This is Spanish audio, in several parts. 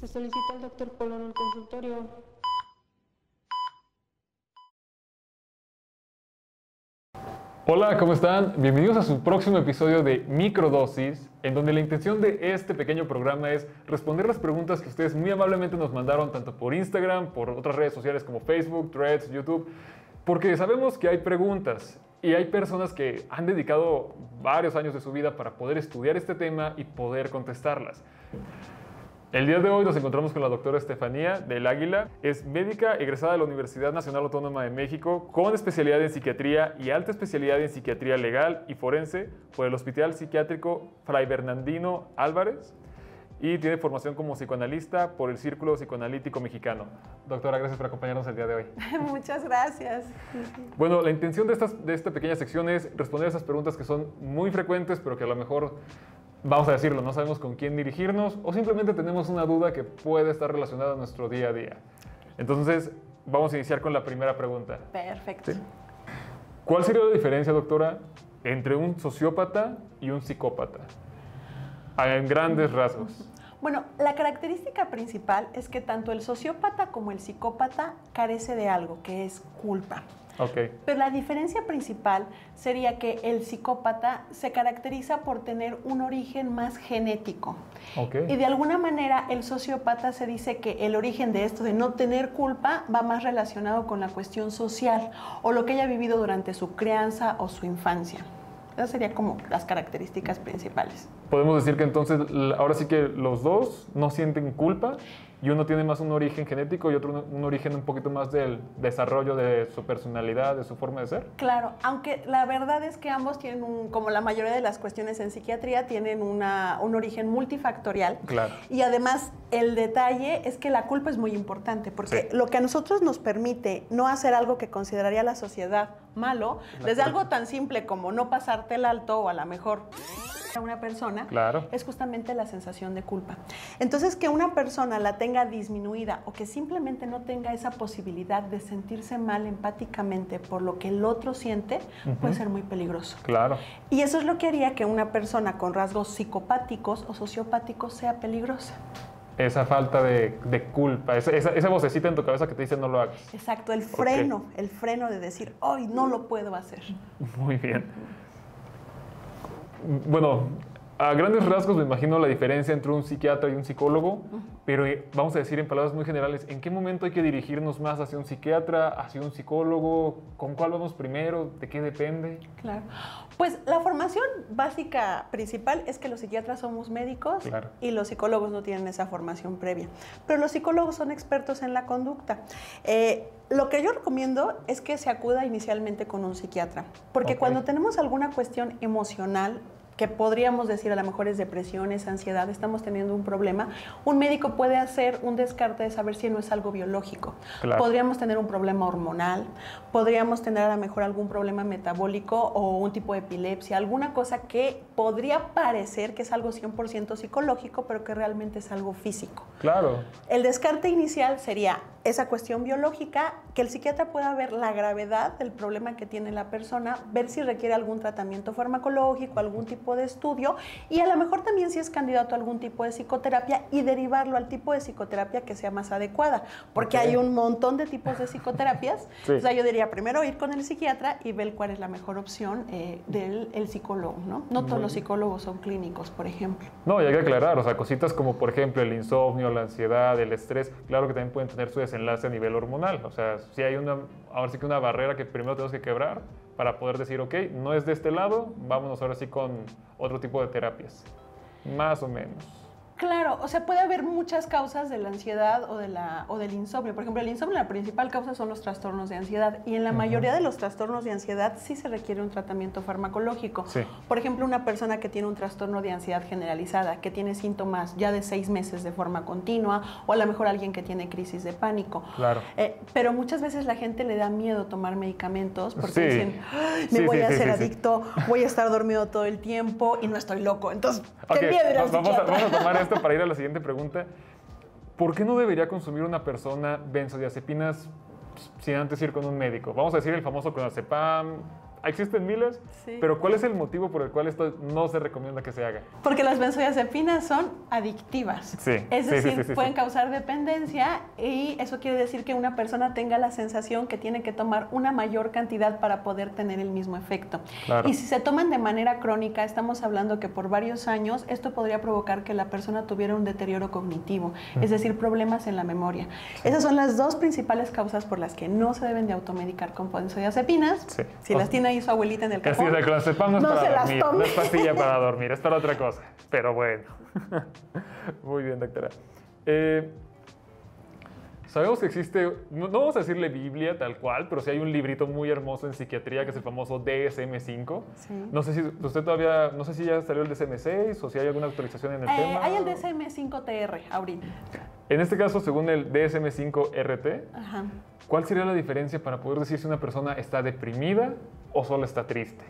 Se solicita al doctor Polo en el consultorio. Hola, ¿cómo están? Bienvenidos a su próximo episodio de Microdosis, en donde la intención de este pequeño programa es responder las preguntas que ustedes muy amablemente nos mandaron tanto por Instagram, por otras redes sociales como Facebook, Threads, YouTube, porque sabemos que hay preguntas y hay personas que han dedicado varios años de su vida para poder estudiar este tema y poder contestarlas. El día de hoy nos encontramos con la doctora Estefanía del Águila. Es médica egresada de la Universidad Nacional Autónoma de México con especialidad en psiquiatría y alta especialidad en psiquiatría legal y forense por el Hospital Psiquiátrico Fray Bernardino Álvarez y tiene formación como psicoanalista por el Círculo Psicoanalítico Mexicano. Doctora, gracias por acompañarnos el día de hoy. Muchas gracias. Bueno, la intención de esta pequeña sección es responder esas preguntas que son muy frecuentes, pero que a lo mejor, vamos a decirlo, no sabemos con quién dirigirnos o simplemente tenemos una duda que puede estar relacionada a nuestro día a día. Entonces, vamos a iniciar con la primera pregunta. Perfecto. ¿Sí? ¿Cuál sería la diferencia, doctora, entre un sociópata y un psicópata? En grandes rasgos. Bueno, la característica principal es que tanto el sociópata como el psicópata carece de algo, que es culpa. Okay. Pero la diferencia principal sería que el psicópata se caracteriza por tener un origen más genético. Okay. Y de alguna manera el sociópata se dice que el origen de esto de no tener culpa va más relacionado con la cuestión social o lo que haya vivido durante su crianza o su infancia. Esas serían como las características principales. Podemos decir que entonces ahora sí que los dos no sienten culpa y uno tiene más un origen genético y otro un origen un poquito más del desarrollo de su personalidad, de su forma de ser. Claro, aunque la verdad es que ambos tienen, como la mayoría de las cuestiones en psiquiatría, tienen un origen multifactorial. Claro. Y además el detalle es que la culpa es muy importante porque sí, lo que a nosotros nos permite no hacer algo que consideraría la sociedad malo, desde algo tan simple como no pasarte el alto o a lo mejor a una persona, claro, es justamente la sensación de culpa. Entonces, que una persona la tenga disminuida o que simplemente no tenga esa posibilidad de sentirse mal empáticamente por lo que el otro siente, puede ser muy peligroso. Claro. Y eso es lo que haría que una persona con rasgos psicopáticos o sociopáticos sea peligrosa. Esa falta de culpa, esa vocecita en tu cabeza que te dice no lo hagas. Exacto, el freno de decir, hoy no lo puedo hacer. Muy bien. Bueno, a grandes rasgos me imagino la diferencia entre un psiquiatra y un psicólogo, pero vamos a decir en palabras muy generales, ¿en qué momento hay que dirigirnos más hacia un psiquiatra, hacia un psicólogo? ¿Con cuál vamos primero? ¿De qué depende? Claro. Pues la formación básica principal es que los psiquiatras somos médicos, claro, y los psicólogos no tienen esa formación previa. Pero los psicólogos son expertos en la conducta. Lo que yo recomiendo es que se acuda inicialmente con un psiquiatra, porque cuando tenemos alguna cuestión emocional, que podríamos decir a lo mejor es depresión, es ansiedad, estamos teniendo un problema, un médico puede hacer un descarte de saber si no es algo biológico. Claro. Podríamos tener un problema hormonal, podríamos tener a lo mejor algún problema metabólico o un tipo de epilepsia, alguna cosa que podría parecer que es algo 100% psicológico, pero que realmente es algo físico. Claro. El descarte inicial sería esa cuestión biológica, que el psiquiatra pueda ver la gravedad del problema que tiene la persona, ver si requiere algún tratamiento farmacológico, algún tipo de estudio y a lo mejor también si es candidato a algún tipo de psicoterapia y derivarlo al tipo de psicoterapia que sea más adecuada, porque hay un montón de tipos de psicoterapias. Sí. O sea, yo diría primero ir con el psiquiatra y ver cuál es la mejor opción del psicólogo, ¿no? No todos los psicólogos son clínicos, por ejemplo. No, y hay que aclarar, o sea, cositas como por ejemplo el insomnio, la ansiedad, el estrés, claro que también pueden tener su desenlace a nivel hormonal, o sea, si hay ahora sí que una barrera que primero tenemos que quebrar para poder decir, ok, no es de este lado, vámonos ahora sí con otro tipo de terapias, más o menos. Claro, o sea, puede haber muchas causas de la ansiedad o del insomnio. Por ejemplo, el insomnio, la principal causa son los trastornos de ansiedad y en la mayoría de los trastornos de ansiedad sí se requiere un tratamiento farmacológico. Sí. Por ejemplo, una persona que tiene un trastorno de ansiedad generalizada, que tiene síntomas ya de 6 meses de forma continua o a lo mejor alguien que tiene crisis de pánico. Claro. Pero muchas veces la gente le da miedo tomar medicamentos porque dicen, me voy a hacer adicto, voy a estar dormido todo el tiempo y no estoy loco. Entonces, qué miedo ir al psiquiatra. Vamos a tomar esto para ir a la siguiente pregunta. ¿Por qué no debería consumir una persona benzodiazepinas sin antes ir con un médico? Vamos a decir el famoso clonazepam, existen miles, Sí. pero ¿cuál es el motivo por el cual esto no se recomienda que se haga? Porque las benzodiazepinas son adictivas. Sí, Es sí, decir, sí. pueden causar dependencia y eso quiere decir que una persona tenga la sensación que tiene que tomar una mayor cantidad para poder tener el mismo efecto. Claro. Y si se toman de manera crónica, estamos hablando que por varios años esto podría provocar que la persona tuviera un deterioro cognitivo, es decir, problemas en la memoria. Sí. Esas son las dos principales causas por las que no se deben de automedicar con benzodiazepinas. Sí. Si las tiene ahí su abuelita en el cajón, el clonazepam no es para se dormir, las tome. no es pastilla para dormir, es para otra cosa. Pero bueno. Muy bien, doctora. Sabemos que existe, no vamos a decirle Biblia tal cual, pero sí hay un librito muy hermoso en psiquiatría que es el famoso DSM-5. Sí. No sé si usted todavía, no sé si ya salió el DSM-6 o si hay alguna actualización en el tema. Hay el DSM-5-TR ahorita. En este caso, según el DSM-5-RT, Ajá. ¿Cuál sería la diferencia para poder decir si una persona está deprimida o solo está triste?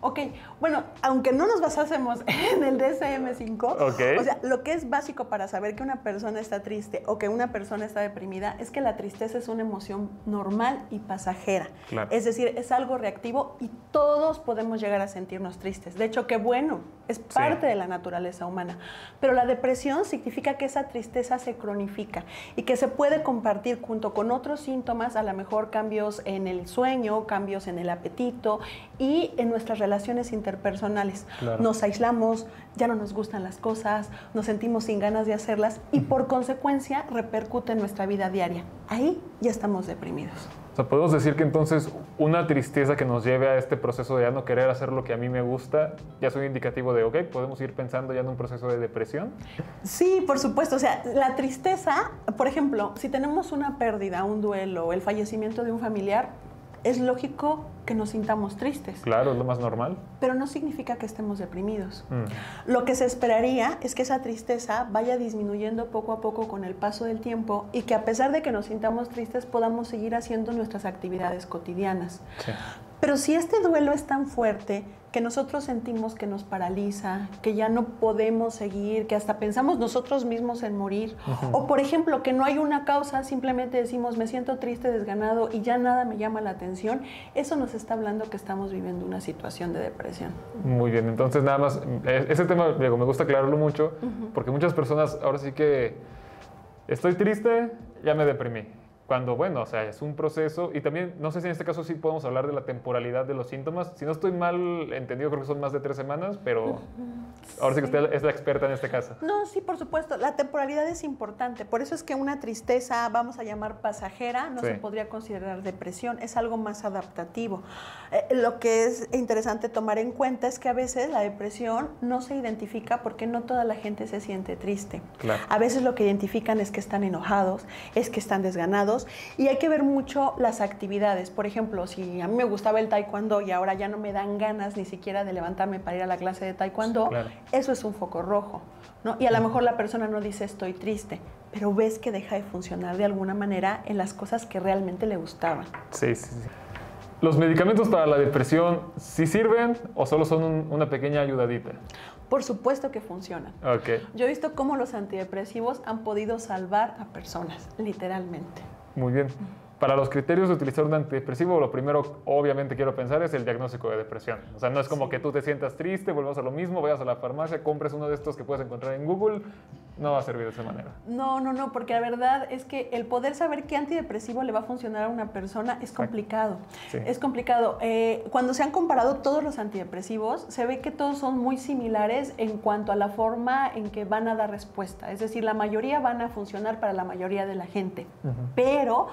Ok, bueno, aunque no nos basásemos en el DSM-5, okay. O sea, lo que es básico para saber que una persona está triste o que una persona está deprimida es que la tristeza es una emoción normal y pasajera. Claro. Es decir, es algo reactivo y todos podemos llegar a sentirnos tristes. De hecho, qué bueno, es parte de la naturaleza humana. Pero la depresión significa que esa tristeza se cronifica y que se puede compartir junto con otros síntomas, a lo mejor cambios en el sueño, cambios en el apetito y en nuestras relaciones interpersonales. Claro. Nos aislamos, ya no nos gustan las cosas, nos sentimos sin ganas de hacerlas y por consecuencia repercute en nuestra vida diaria. Ahí ya estamos deprimidos. O sea, podemos decir que entonces una tristeza que nos lleve a este proceso de ya no querer hacer lo que a mí me gusta, ya es un indicativo de, ok, podemos ir pensando ya en un proceso de depresión. Sí, por supuesto. O sea, la tristeza, por ejemplo, si tenemos una pérdida, un duelo, el fallecimiento de un familiar, es lógico que nos sintamos tristes. Claro, es lo más normal. Pero no significa que estemos deprimidos. Lo que se esperaría es que esa tristeza vaya disminuyendo poco a poco con el paso del tiempo y que a pesar de que nos sintamos tristes podamos seguir haciendo nuestras actividades cotidianas. Sí. Pero si este duelo es tan fuerte que nosotros sentimos que nos paraliza, que ya no podemos seguir, que hasta pensamos nosotros mismos en morir, o por ejemplo que no hay una causa, simplemente decimos me siento triste, desganado y ya nada me llama la atención, eso nos está hablando que estamos viviendo una situación de depresión. Muy bien, entonces nada más, ese tema me gusta aclararlo mucho, porque muchas personas ahora sí que estoy triste, ya me deprimí. Cuando, bueno, o sea, es un proceso y también, no sé si en este caso sí podemos hablar de la temporalidad de los síntomas. Si no estoy mal entendido, creo que son más de 3 semanas, pero ahora sí que usted es la experta en este caso. No, sí, por supuesto. La temporalidad es importante. Por eso es que una tristeza, vamos a llamar pasajera, no se podría considerar depresión. Es algo más adaptativo. Lo que es interesante tomar en cuenta es que a veces la depresión no se identifica porque no toda la gente se siente triste. Claro. A veces lo que identifican es que están enojados, es que están desganados. Y hay que ver mucho las actividades. Por ejemplo, si a mí me gustaba el taekwondo y ahora ya no me dan ganas ni siquiera de levantarme para ir a la clase de taekwondo, claro, eso es un foco rojo, ¿no? Y a lo mejor la persona no dice estoy triste, pero ves que deja de funcionar de alguna manera en las cosas que realmente le gustaban. Sí, sí, sí. ¿Los medicamentos para la depresión sí sirven o solo son una pequeña ayudadita? Por supuesto que funcionan. Okay. Yo he visto cómo los antidepresivos han podido salvar a personas, literalmente. Muy bien. Para los criterios de utilizar un antidepresivo, lo primero, obviamente, quiero pensar es el diagnóstico de depresión. O sea, no es como que tú te sientas triste, volvamos a lo mismo, vayas a la farmacia, compres uno de estos que puedes encontrar en Google. No va a servir de esa manera. No, porque la verdad es que el poder saber qué antidepresivo le va a funcionar a una persona es complicado. Sí. Es complicado. Cuando se han comparado todos los antidepresivos, se ve que todos son muy similares en cuanto a la forma en que van a dar respuesta. Es decir, la mayoría van a funcionar para la mayoría de la gente. Pero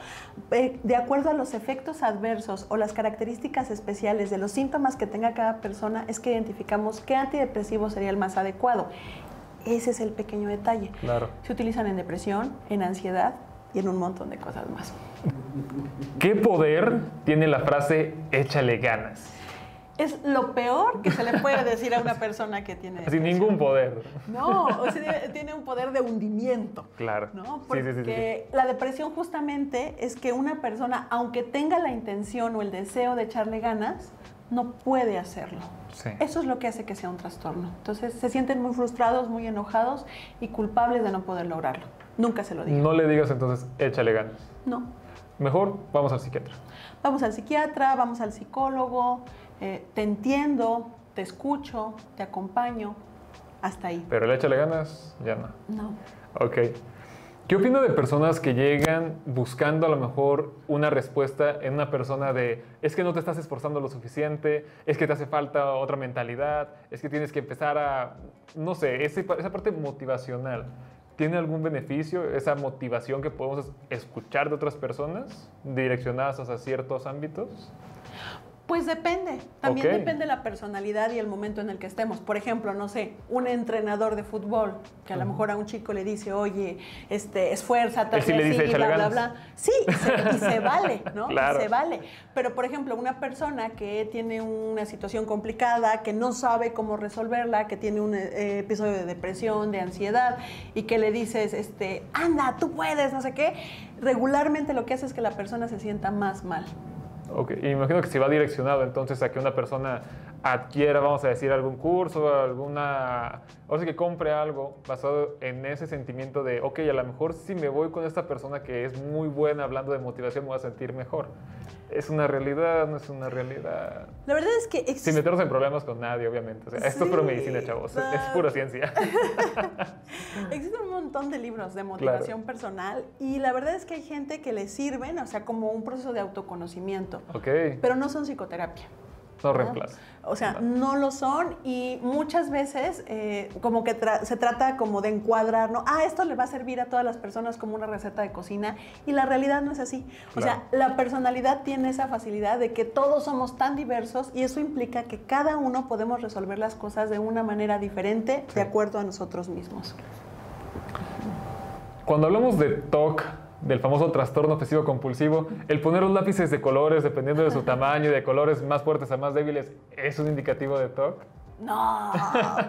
de acuerdo a los efectos adversos o las características especiales de los síntomas que tenga cada persona, es que identificamos qué antidepresivo sería el más adecuado. Ese es el pequeño detalle. Claro. Se utilizan en depresión, en ansiedad y en un montón de cosas más. ¿Qué poder tiene la frase échale ganas? Es lo peor que se le puede decir a una persona que tiene depresión. Sin ningún poder. No, o sea, tiene un poder de hundimiento. Claro. ¿No? Porque la depresión justamente es que una persona, aunque tenga la intención o el deseo de echarle ganas, no puede hacerlo. Sí. Eso es lo que hace que sea un trastorno. Entonces se sienten muy frustrados, muy enojados y culpables de no poder lograrlo. Nunca se lo digan. No le digas entonces échale ganas. No. mejor vamos al psiquiatra. Vamos al psiquiatra, vamos al psicólogo, te entiendo, te escucho, te acompaño, hasta ahí. Pero el échale ganas, ya no. No. Ok. ¿Qué opino de personas que llegan buscando a lo mejor una respuesta en una persona de es que no te estás esforzando lo suficiente, es que te hace falta otra mentalidad, es que tienes que empezar a, no sé, esa parte motivacional? ¿Tiene algún beneficio esa motivación que podemos escuchar de otras personas direccionadas hacia ciertos ámbitos? Pues depende, también depende de la personalidad y el momento en el que estemos. Por ejemplo, no sé, un entrenador de fútbol que a lo mejor a un chico le dice, oye, esfuérzate, sí le dice, bla, bla, bla. Sí, y se vale, ¿no? Claro. Y se vale. Pero, por ejemplo, una persona que tiene una situación complicada, que no sabe cómo resolverla, que tiene un episodio de depresión, de ansiedad, y que le dices, anda, tú puedes, no sé qué, regularmente lo que hace es que la persona se sienta más mal. Ok, y me imagino que si va direccionado entonces a que una persona adquiera, vamos a decir, algún curso, o sea, que compre algo basado en ese sentimiento de, ok, a lo mejor si me voy con esta persona que es muy buena hablando de motivación me voy a sentir mejor. ¿Es una realidad? ¿No es una realidad? La verdad es que sin meternos en problemas con nadie, obviamente. O sea, esto es pura medicina, chavos. Es pura ciencia. Existen un montón de libros de motivación personal y la verdad es que hay gente que le sirven, o sea, como un proceso de autoconocimiento. Ok. Pero no son psicoterapia. No reemplaza. O sea, no lo son y muchas veces como que se trata como de encuadrar, ¿no? Esto le va a servir a todas las personas como una receta de cocina y la realidad no es así. O sea, la personalidad tiene esa facilidad de que todos somos tan diversos y eso implica que cada uno podemos resolver las cosas de una manera diferente de acuerdo a nosotros mismos. Cuando hablamos de TOC, del famoso trastorno obsesivo compulsivo, el poner los lápices de colores dependiendo de su tamaño, de colores más fuertes a más débiles, ¿es un indicativo de TOC? No,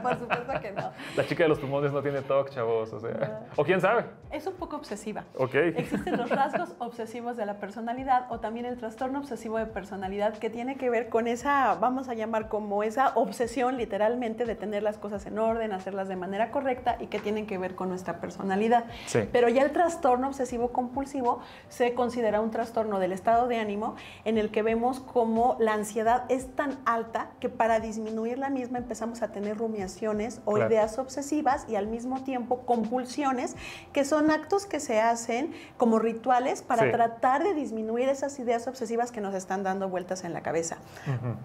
por supuesto que no. La chica de los plumones no tiene TOC, chavos, o sea, o quién sabe. Es un poco obsesiva. Ok. Existen los rasgos obsesivos de la personalidad o también el trastorno obsesivo de personalidad que tiene que ver con esa, vamos a llamar como esa obsesión literalmente de tener las cosas en orden, hacerlas de manera correcta y que tienen que ver con nuestra personalidad. Sí. Pero ya el trastorno obsesivo compulsivo se considera un trastorno del estado de ánimo en el que vemos como la ansiedad es tan alta que para disminuir la misma empezamos a tener rumiaciones o ideas obsesivas y al mismo tiempo compulsiones, que son actos que se hacen como rituales para tratar de disminuir esas ideas obsesivas que nos están dando vueltas en la cabeza.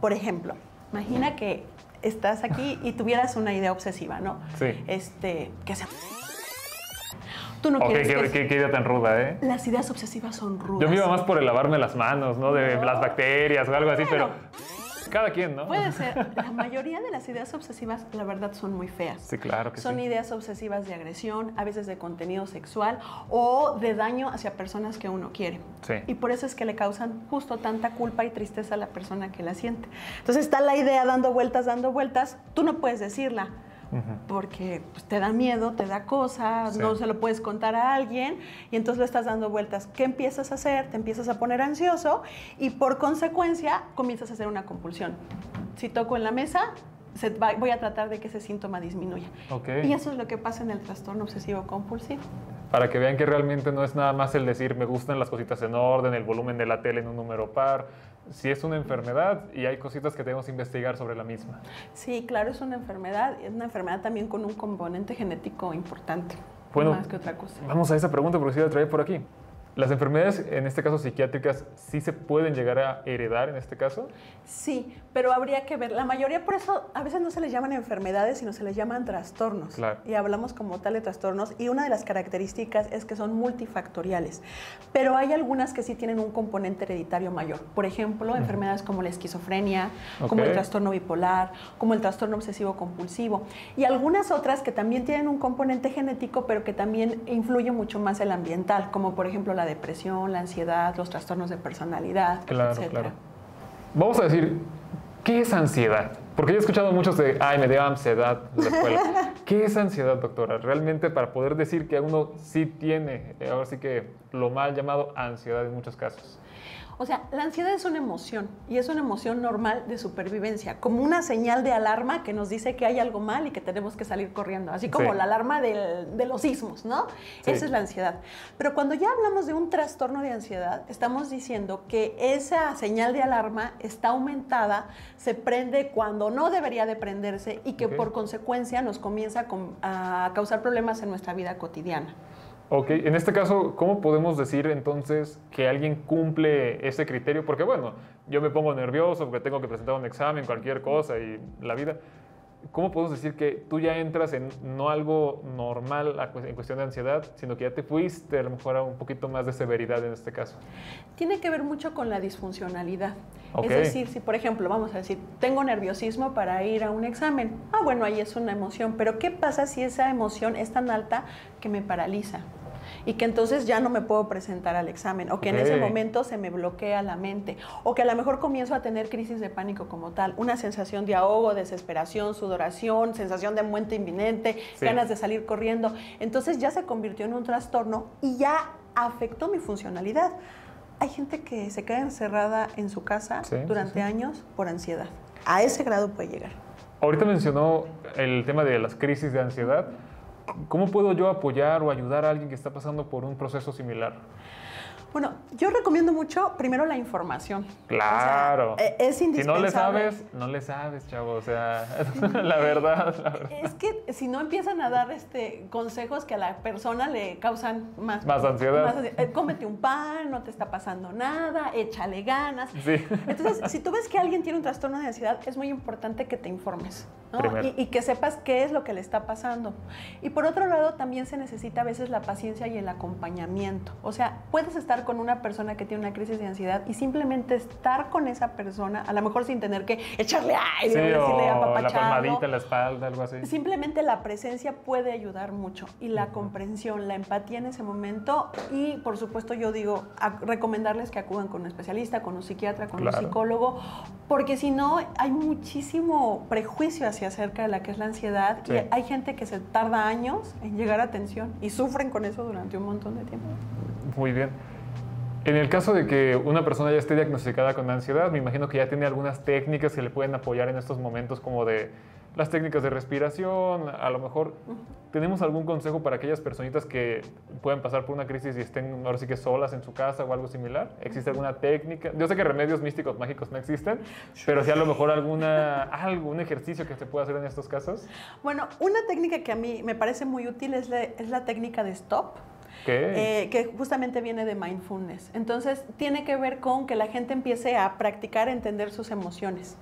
Por ejemplo, imagina que estás aquí y tuvieras una idea obsesiva, ¿no? Sí. Que sea... Tú no quieres qué idea tan ruda, ¿eh? Las ideas obsesivas son rudas. Yo me iba más por el lavarme las manos, ¿no? De las bacterias o algo así, pero cada quien, ¿no? Puede ser. La mayoría de las ideas obsesivas, la verdad, son muy feas. Sí, claro que sí. Son ideas obsesivas de agresión, a veces de contenido sexual o de daño hacia personas que uno quiere. Sí. Y por eso es que le causan justo tanta culpa y tristeza a la persona que la siente. Entonces está la idea dando vueltas, tú no puedes decirla. Porque pues, te da miedo, te da cosa, no se lo puedes contar a alguien y entonces lo estás dando vueltas. ¿Qué empiezas a hacer? Te empiezas a poner ansioso y por consecuencia comienzas a hacer una compulsión. Si toco en la mesa, voy a tratar de que ese síntoma disminuya. Y eso es lo que pasa en el trastorno obsesivo compulsivo. Para que vean que realmente no es nada más el decir me gustan las cositas en orden, el volumen de la tele en un número par. Si es una enfermedad y hay cositas que tenemos que investigar sobre la misma. Sí, claro, es una enfermedad también con un componente genético importante, bueno, más que otra cosa. Vamos a esa pregunta porque sí la traía por aquí. ¿Las enfermedades, en este caso psiquiátricas, sí se pueden llegar a heredar en este caso? Sí, pero habría que ver. La mayoría, por eso, a veces no se les llaman enfermedades, sino se les llaman trastornos. Claro. Y hablamos como tal de trastornos. Y una de las características es que son multifactoriales. Pero hay algunas que sí tienen un componente hereditario mayor. Por ejemplo, enfermedades como la esquizofrenia, como el trastorno bipolar, como el trastorno obsesivo compulsivo. Y algunas otras que también tienen un componente genético, pero que también influye mucho más el ambiental, como por ejemplo la depresión, la ansiedad, los trastornos de personalidad, etc. Claro. Vamos a decir, ¿qué es ansiedad? Porque yo he escuchado muchos de, me dio ansiedad en la escuela. ¿Qué es ansiedad, doctora? Realmente para poder decir que uno sí tiene, ahora sí que lo mal llamado ansiedad en muchos casos. O sea, la ansiedad es una emoción y es una emoción normal de supervivencia, como una señal de alarma que nos dice que hay algo mal y que tenemos que salir corriendo, así como la alarma de los sismos, ¿no? Sí. Esa es la ansiedad. Pero cuando ya hablamos de un trastorno de ansiedad, estamos diciendo que esa señal de alarma está aumentada, se prende cuando no debería de prenderse y que por consecuencia nos comienza a causar problemas en nuestra vida cotidiana. Ok, en este caso, ¿cómo podemos decir entonces que alguien cumple ese criterio? Porque bueno, yo me pongo nervioso porque tengo que presentar un examen, cualquier cosa y la vida. ¿Cómo podemos decir que tú ya entras en no algo normal en cuestión de ansiedad, sino que ya te fuiste a lo mejor a un poquito más de severidad en este caso? Tiene que ver mucho con la disfuncionalidad. Es decir, si por ejemplo, vamos a decir, tengo nerviosismo para ir a un examen. Bueno, ahí es una emoción, pero ¿qué pasa si esa emoción es tan alta que me paraliza? Y que entonces ya no me puedo presentar al examen, o que en ese momento se me bloquea la mente, o que a lo mejor comienzo a tener crisis de pánico como tal, una sensación de ahogo, desesperación, sudoración, sensación de muerte inminente, ganas de salir corriendo. Entonces ya se convirtió en un trastorno y ya afectó mi funcionalidad. Hay gente que se queda encerrada en su casa durante años por ansiedad. A ese grado puede llegar. Ahorita mencionó el tema de las crisis de ansiedad. ¿Cómo puedo yo apoyar o ayudar a alguien que está pasando por un proceso similar? Bueno, yo recomiendo mucho, primero, la información. Claro. O sea, es indispensable. Si no le sabes, chavo. O sea, la verdad. Es que si no empiezan a dar consejos que a la persona le causan más ansiedad. Cómete un pan, no te está pasando nada, échale ganas. Sí. Entonces, si tú ves que alguien tiene un trastorno de ansiedad, es muy importante que te informes, ¿no? Y que sepas qué es lo que le está pasando. Y por otro lado, también se necesita a veces la paciencia y el acompañamiento. O sea, puedes estar con una persona que tiene una crisis de ansiedad y simplemente estar con esa persona, a lo mejor sin tener que echarle aire o decirle apapacharlo. La palmadita en la espalda, algo así. Simplemente la presencia puede ayudar mucho y la comprensión, la empatía en ese momento y, por supuesto, yo digo, recomendarles que acudan con un especialista, con un psiquiatra, con un psicólogo, porque si no, hay muchísimo prejuicio acerca de la que es la ansiedad y hay gente que se tarda años en llegar a atención y sufren con eso durante un montón de tiempo. Muy bien. En el caso de que una persona ya esté diagnosticada con ansiedad, me imagino que ya tiene algunas técnicas que le pueden apoyar en estos momentos, como de las técnicas de respiración. A lo mejor tenemos algún consejo para aquellas personitas que pueden pasar por una crisis y estén ahora sí que solas en su casa o algo similar. ¿Existe alguna técnica? Yo sé que remedios místicos mágicos no existen, pero sí a lo mejor algún ejercicio que se pueda hacer en estos casos. Bueno, una técnica que a mí me parece muy útil es la técnica de stop. Que justamente viene de mindfulness. Entonces, tiene que ver con que la gente empiece a practicar, entender sus emociones.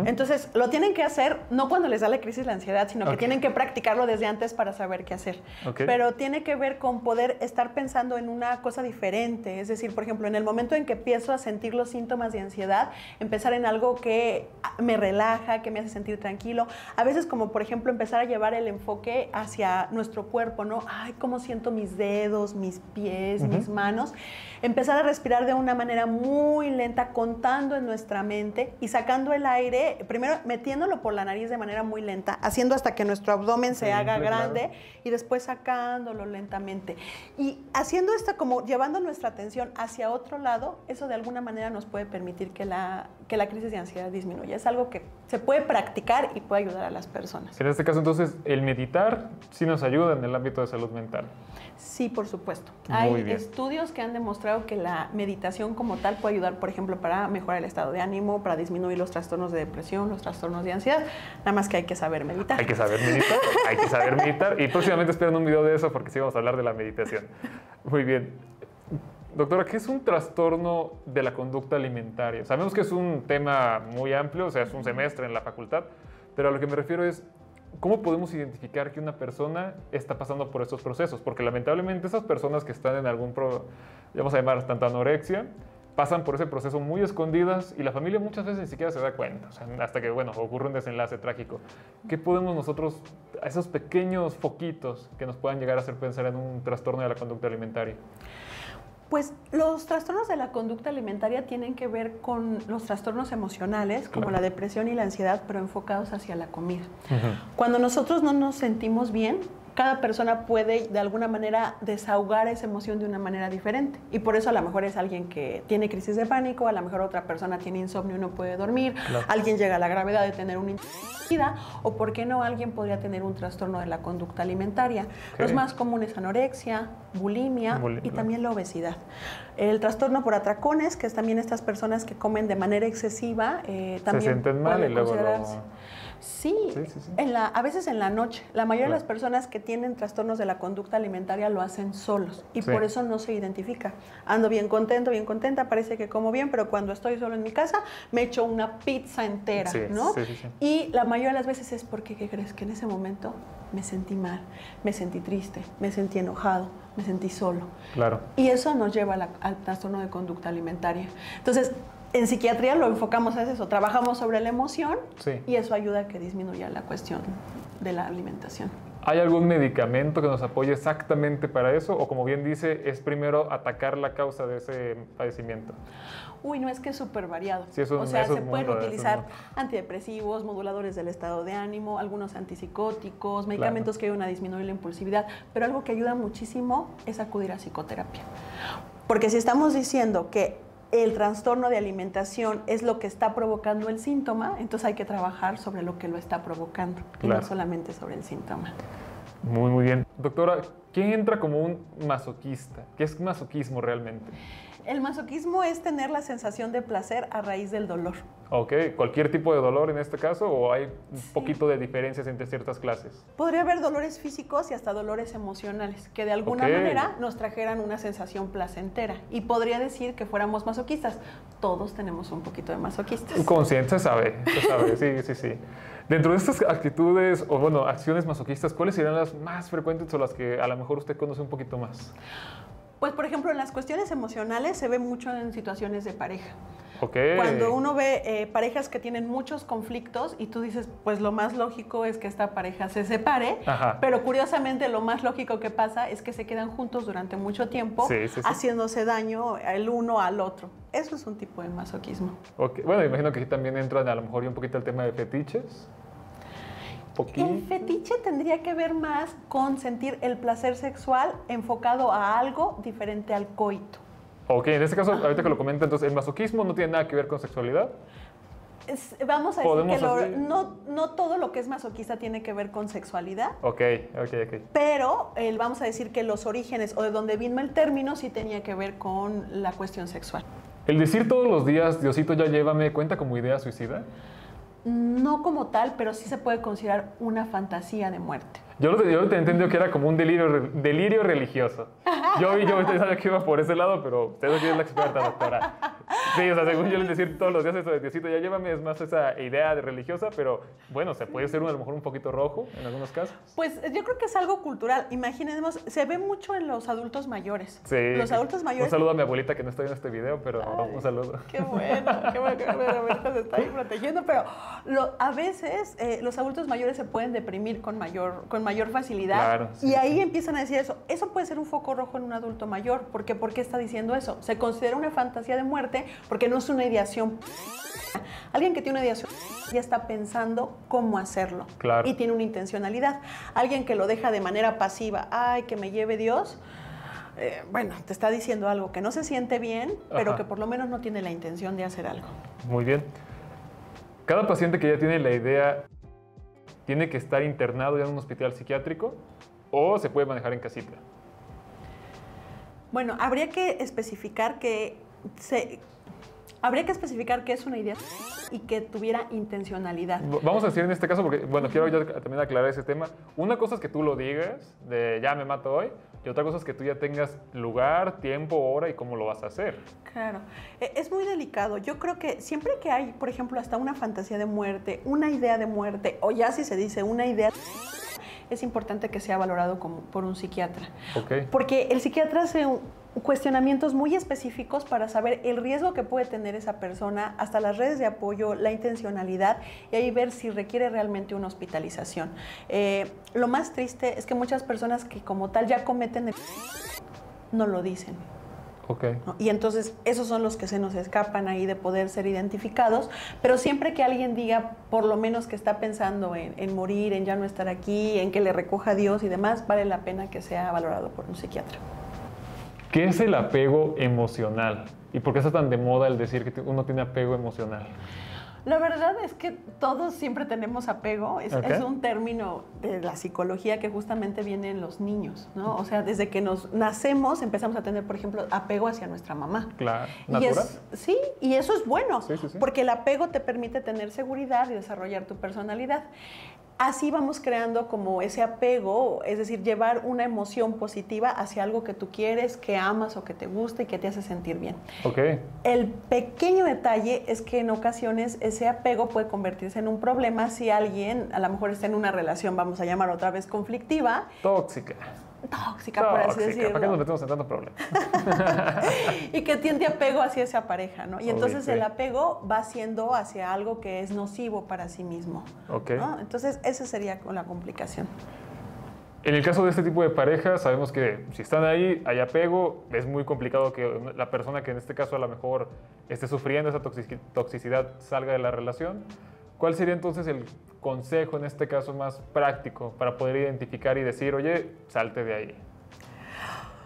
Entonces, lo tienen que hacer no cuando les da la crisis la ansiedad, sino que tienen que practicarlo desde antes para saber qué hacer. Pero tiene que ver con poder estar pensando en una cosa diferente. Es decir, por ejemplo, en el momento en que empiezo a sentir los síntomas de ansiedad, empezar en algo que me relaja, que me hace sentir tranquilo. A veces, como por ejemplo, empezar a llevar el enfoque hacia nuestro cuerpo, ¿no? Ay, cómo siento mis dedos, mis pies, mis manos, empezar a respirar de una manera muy lenta, contando en nuestra mente y sacando el aire, primero metiéndolo por la nariz de manera muy lenta, haciendo hasta que nuestro abdomen se haga grande y después sacándolo lentamente. Y haciendo esto como llevando nuestra atención hacia otro lado, eso de alguna manera nos puede permitir que la crisis de ansiedad disminuya. Es algo que se puede practicar y puede ayudar a las personas. En este caso, entonces, el meditar sí nos ayuda en el ámbito de salud mental. Sí, por supuesto. Hay estudios que han demostrado que la meditación como tal puede ayudar, por ejemplo, para mejorar el estado de ánimo, para disminuir los trastornos de depresión, los trastornos de ansiedad. Nada más que hay que saber meditar. Hay que saber meditar, hay que saber meditar. Y próximamente esperen un video de eso porque sí vamos a hablar de la meditación. Muy bien. Doctora, ¿qué es un trastorno de la conducta alimentaria? Sabemos que es un tema muy amplio, o sea, es un semestre en la facultad, pero a lo que me refiero es, ¿cómo podemos identificar que una persona está pasando por estos procesos? Porque lamentablemente esas personas que están en vamos a llamar tanto anorexia, pasan por ese proceso muy escondidas y la familia muchas veces ni siquiera se da cuenta, o sea, hasta que, bueno, ocurre un desenlace trágico. ¿Qué podemos nosotros, a esos pequeños foquitos que nos puedan llegar a hacer pensar en un trastorno de la conducta alimentaria? Pues los trastornos de la conducta alimentaria tienen que ver con los trastornos emocionales, como la depresión y la ansiedad, pero enfocados hacia la comida. Cuando nosotros no nos sentimos bien, cada persona puede de alguna manera desahogar esa emoción de una manera diferente. Y por eso a lo mejor es alguien que tiene crisis de pánico, a lo mejor otra persona tiene insomnio y no puede dormir, claro. Alguien llega a la gravedad de tener una intoxicación, o por qué no, alguien podría tener un trastorno de la conducta alimentaria. Okay. Los más comunes, anorexia, bulimia y también la obesidad. El trastorno por atracones, que es también estas personas que comen de manera excesiva, también se sienten mal y luego Sí, a veces en la noche. La mayoría de las personas que tienen trastornos de la conducta alimentaria lo hacen solos y por eso no se identifica. Ando bien contento, bien contenta, parece que como bien, pero cuando estoy solo en mi casa me echo una pizza entera, ¿no? Y la mayoría de las veces es porque, ¿qué crees? Que en ese momento me sentí mal, me sentí triste, me sentí enojado, me sentí solo. Claro. Y eso nos lleva al trastorno de conducta alimentaria. Entonces, en psiquiatría lo enfocamos a eso, trabajamos sobre la emoción y eso ayuda a que disminuya la cuestión de la alimentación. ¿Hay algún medicamento que nos apoye exactamente para eso? O como bien dice, es primero atacar la causa de ese padecimiento. Uy, no, es que es súper variado. Sí, o sea, se pueden utilizar antidepresivos, moduladores del estado de ánimo, algunos antipsicóticos, medicamentos que ayudan a disminuir la impulsividad, pero algo que ayuda muchísimo es acudir a psicoterapia. Porque si estamos diciendo que el trastorno de alimentación es lo que está provocando el síntoma, entonces hay que trabajar sobre lo que lo está provocando y no solamente sobre el síntoma. Muy, muy bien. Doctora, ¿quién entra como un masoquista? ¿Qué es masoquismo realmente? El masoquismo es tener la sensación de placer a raíz del dolor. Ok, ¿cualquier tipo de dolor en este caso o hay un poquito de diferencias entre ciertas clases? Podría haber dolores físicos y hasta dolores emocionales que de alguna manera nos trajeran una sensación placentera y podría decir que fuéramos masoquistas. Todos tenemos un poquito de masoquistas. Consciente se sabe, sí. Dentro de estas actitudes o bueno, acciones masoquistas, ¿cuáles serían las más frecuentes o las que a lo mejor usted conoce un poquito más? Pues, por ejemplo, en las cuestiones emocionales se ve mucho en situaciones de pareja. Okay. Cuando uno ve parejas que tienen muchos conflictos y tú dices, pues lo más lógico es que esta pareja se separe, pero curiosamente lo más lógico que pasa es que se quedan juntos durante mucho tiempo, haciéndose daño el uno al otro. Eso es un tipo de masoquismo. Okay. Bueno, imagino que aquí también entran a lo mejor un poquito el tema de fetiches. El fetiche tendría que ver más con sentir el placer sexual enfocado a algo diferente al coito. Ok, en este caso, ahorita que lo comenta, entonces, ¿el masoquismo no tiene nada que ver con sexualidad? Vamos a decir que no todo lo que es masoquista tiene que ver con sexualidad. Ok. Pero vamos a decir que los orígenes o de donde vino el término sí tenía que ver con la cuestión sexual. ¿El decir todos los días, Diosito ya llévame, cuenta como idea suicida? No como tal, pero sí se puede considerar una fantasía de muerte. Yo te entendí que era como un delirio religioso. Yo pensaba que iba por ese lado, pero usted es la experta, doctora. Sí, o sea, según yo les decir todos los días eso de Diosito ya llévame, es más esa idea de religiosa, pero bueno, se puede ser a lo mejor un poquito rojo en algunos casos. Pues yo creo que es algo cultural. Imaginemos, se ve mucho en los adultos mayores. Sí. Los adultos mayores. Un saludo a mi abuelita que no está viendo este video, pero un saludo. Qué bueno que mi abuelita se está ahí protegiendo, pero a veces los adultos mayores se pueden deprimir con mayor facilidad. Claro, y ahí empiezan a decir eso. Eso puede ser un foco rojo en un adulto mayor. ¿Por qué? ¿Por qué está diciendo eso? Se considera una fantasía de muerte porque no es una ideación. Alguien que tiene una ideación ya está pensando cómo hacerlo. Claro. Y tiene una intencionalidad. Alguien que lo deja de manera pasiva, ay, que me lleve Dios, bueno, te está diciendo algo que no se siente bien, pero que por lo menos no tiene la intención de hacer algo. Muy bien. Cada paciente que ya tiene la idea, ¿tiene que estar internado ya en un hospital psiquiátrico o se puede manejar en casita? Bueno, habría que especificar que es una idea y que tuviera intencionalidad. Vamos a decir en este caso, porque bueno, quiero ya también aclarar ese tema. Una cosa es que tú lo digas, de ya me mato hoy, y otra cosa es que tú ya tengas lugar, tiempo, hora y cómo lo vas a hacer. Claro, es muy delicado. Yo creo que siempre que hay, por ejemplo, hasta una fantasía de muerte, una idea de muerte, o ya si se dice una idea, es importante que sea valorado por un psiquiatra. Okay. Porque el psiquiatra hace cuestionamientos muy específicos para saber el riesgo que puede tener esa persona, hasta las redes de apoyo, la intencionalidad, y ahí ver si requiere realmente una hospitalización. Lo más triste es que muchas personas que como tal ya cometen no lo dicen. Okay. ¿no? Y entonces esos son los que se nos escapan ahí de poder ser identificados, pero siempre que alguien diga por lo menos que está pensando en morir, en ya no estar aquí, en que le recoja a Dios y demás, vale la pena que sea valorado por un psiquiatra. ¿Qué es el apego emocional? ¿Y por qué está tan de moda el decir que uno tiene apego emocional? La verdad es que todos siempre tenemos apego. Es un término de la psicología que justamente viene en los niños, ¿no? O sea, desde que nos nacemos empezamos a tener, por ejemplo, apego hacia nuestra mamá. Claro. ¿Natural? Sí, y eso es bueno, sí. porque el apego te permite tener seguridad y desarrollar tu personalidad. Así vamos creando como ese apego, es decir, llevar una emoción positiva hacia algo que tú quieres, que amas o que te gusta y que te hace sentir bien. Okay. El pequeño detalle es que en ocasiones ese apego puede convertirse en un problema si alguien a lo mejor está en una relación, vamos a llamar otra vez conflictiva. Tóxica, por así decirlo. ¿Para qué nos metemos en tanto problema? Y que tiende apego hacia esa pareja, ¿no? Y entonces sí. el apego va siendo hacia algo que es nocivo para sí mismo. Okay. ¿No? Entonces esa sería la complicación. En el caso de este tipo de parejas, sabemos que si están ahí, hay apego, es muy complicado que la persona que en este caso a lo mejor esté sufriendo esa toxicidad salga de la relación. ¿Cuál sería entonces el consejo en este caso más práctico para poder identificar y decir, oye, salte de ahí?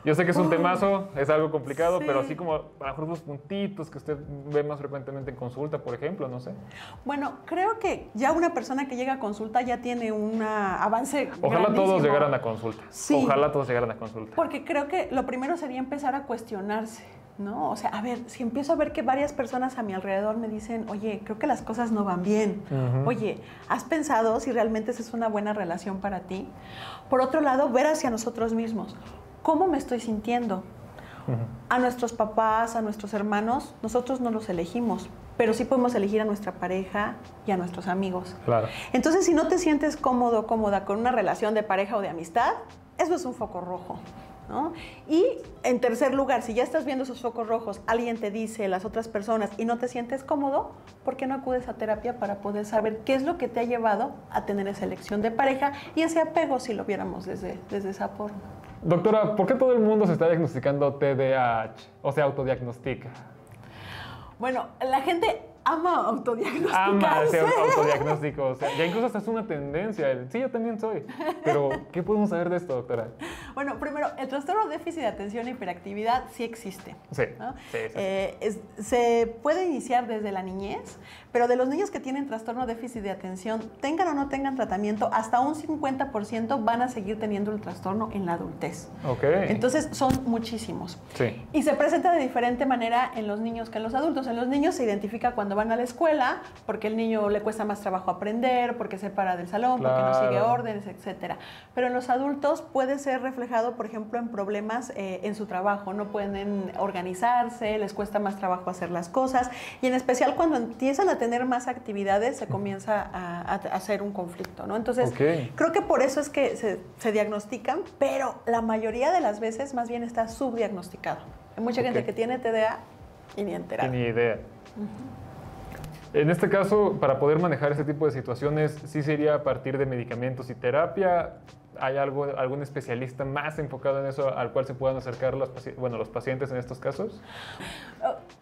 Yo sé que es un temazo, es algo complicado, sí. pero así como a lo mejor unos puntitos que usted ve más frecuentemente en consulta, por ejemplo, no sé. Bueno, creo que ya una persona que llega a consulta ya tiene un avance Ojalá grandísimo. todos llegaran a consulta. Sí. Ojalá todos llegaran a consulta. Porque creo que lo primero sería empezar a cuestionarse, ¿no? O sea, a ver, si empiezo a ver que varias personas a mi alrededor me dicen, oye, creo que las cosas no van bien. Oye, ¿has pensado si realmente esa es una buena relación para ti? Por otro lado, ver hacia nosotros mismos. ¿Cómo me estoy sintiendo? A nuestros papás, a nuestros hermanos, nosotros no los elegimos, pero sí podemos elegir a nuestra pareja y a nuestros amigos. Claro. Entonces, si no te sientes cómodo, cómoda con una relación de pareja o de amistad, eso es un foco rojo, ¿no? Y en tercer lugar, si ya estás viendo esos focos rojos, alguien te dice, las otras personas, y no te sientes cómodo, ¿por qué no acudes a terapia para poder saber qué es lo que te ha llevado a tener esa elección de pareja y ese apego si lo viéramos desde esa forma? Doctora, ¿por qué todo el mundo se está diagnosticando TDAH o se autodiagnostica? Bueno, la gente ama autodiagnosticarse. Ama hacer autodiagnóstico, o sea, ya incluso hasta es una tendencia. Sí, yo también soy. Pero, ¿qué podemos saber de esto, doctora? Bueno, primero, el trastorno de déficit de atención e hiperactividad sí existe. Sí, ¿no? sí. Se puede iniciar desde la niñez, pero de los niños que tienen trastorno de déficit de atención, tengan o no tengan tratamiento, hasta un 50% van a seguir teniendo el trastorno en la adultez. Okay. Entonces, son muchísimos. Sí. Y se presenta de diferente manera en los niños que en los adultos. En los niños se identifica cuando van a la escuela, porque el niño le cuesta más trabajo aprender, porque se para del salón, claro, porque no sigue órdenes, etc. Pero en los adultos puede ser reflejado, por ejemplo, en problemas en su trabajo. No pueden organizarse, les cuesta más trabajo hacer las cosas. Y en especial cuando empiezan a tener más actividades, se comienza a hacer un conflicto, ¿no? Entonces, creo que por eso es que se diagnostican, pero la mayoría de las veces más bien está subdiagnosticado. Hay mucha gente que tiene TDA y ni enterada. Ni idea. En este caso, para poder manejar este tipo de situaciones, ¿sí sería a partir de medicamentos y terapia? ¿Hay algún especialista más enfocado en eso al cual se puedan acercar los pacientes en estos casos?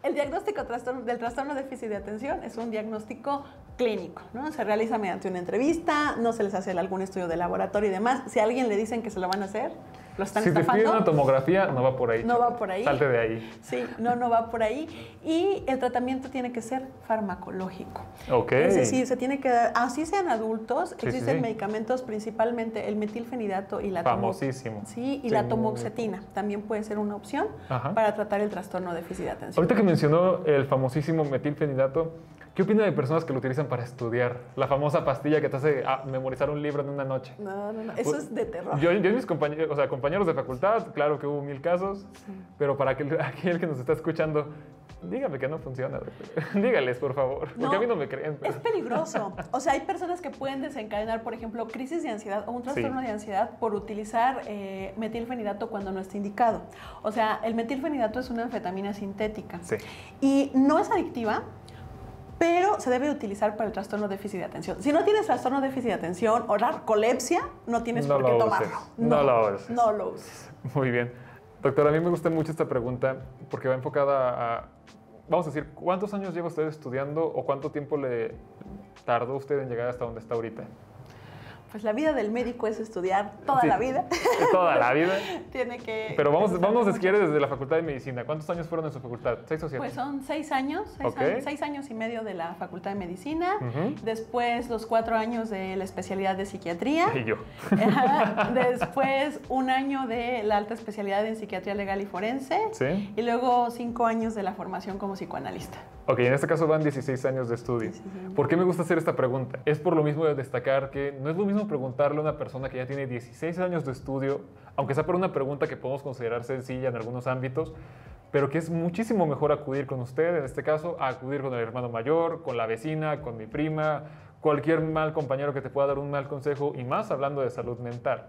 El diagnóstico del trastorno de déficit de atención es un diagnóstico clínico, ¿no? Se realiza mediante una entrevista, no se les hace algún estudio de laboratorio y demás. Si a alguien le dicen que se lo van a hacer, lo están estafando. Si te piden una tomografía, no va por ahí. No va por ahí. Salte de ahí. Sí, no va por ahí. Y el tratamiento tiene que ser farmacológico. Ok. Es decir, se tiene que dar, así sean adultos, existen medicamentos, principalmente el metilfenidato y la famosísimo. Sí, y la tamoxetina. También puede ser una opción para tratar el trastorno de déficit de atención. Ahorita que mencionó el famosísimo metilfenidato, ¿qué opina de personas que lo utilizan para estudiar? La famosa pastilla que te hace memorizar un libro en una noche. No. Eso es de terror. Yo mis compañeros de facultad, claro que hubo 1000 casos, pero para aquel que nos está escuchando, dígame que no funciona. Dígales, por favor, porque a mí no me creen. Pero... Es peligroso. O sea, hay personas que pueden desencadenar, por ejemplo, crisis de ansiedad o un trastorno de ansiedad por utilizar metilfenidato cuando no está indicado. O sea, el metilfenidato es una anfetamina sintética. Sí. Y no es adictiva, pero se debe utilizar para el trastorno de déficit de atención. Si no tienes trastorno de déficit de atención o narcolepsia, no tienes por qué tomarlo. No lo uses. No lo uses. Muy bien. Doctora, a mí me gusta mucho esta pregunta porque va enfocada a, vamos a decir, ¿cuántos años lleva usted estudiando o cuánto tiempo le tardó usted en llegar hasta donde está ahorita? Pues la vida del médico es estudiar toda la vida. Toda la vida. Tiene que... Pero vamos si quiere, desde la Facultad de Medicina. ¿Cuántos años fueron en su facultad? ¿6 o 7? Pues son 6 años, 6 años y medio de la Facultad de Medicina. Después los 4 años de la especialidad de psiquiatría. Y yo. Después 1 año de la alta especialidad en psiquiatría legal y forense. Sí. Y luego 5 años de la formación como psicoanalista. Ok, en este caso van 16 años de estudio. ¿Por qué me gusta hacer esta pregunta? Es por lo mismo de destacar que no es lo mismo preguntarle a una persona que ya tiene 16 años de estudio, aunque sea por una pregunta que podemos considerar sencilla en algunos ámbitos, pero que es muchísimo mejor acudir con usted, en este caso, a acudir con el hermano mayor, con la vecina, con mi prima, cualquier mal compañero que te pueda dar un mal consejo, y más hablando de salud mental.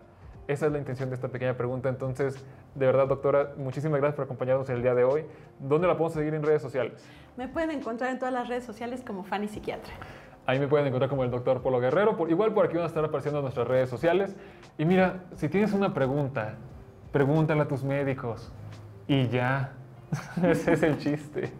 Esa es la intención de esta pequeña pregunta. Entonces, de verdad, doctora, muchísimas gracias por acompañarnos el día de hoy. ¿Dónde la podemos seguir en redes sociales? Me pueden encontrar en todas las redes sociales como Fanny Psiquiatra. Ahí me pueden encontrar como el doctor Polo Guerrero. Igual por aquí van a estar apareciendo nuestras redes sociales. Y mira, si tienes una pregunta, pregúntala a tus médicos. Y ya. Ese es el chiste.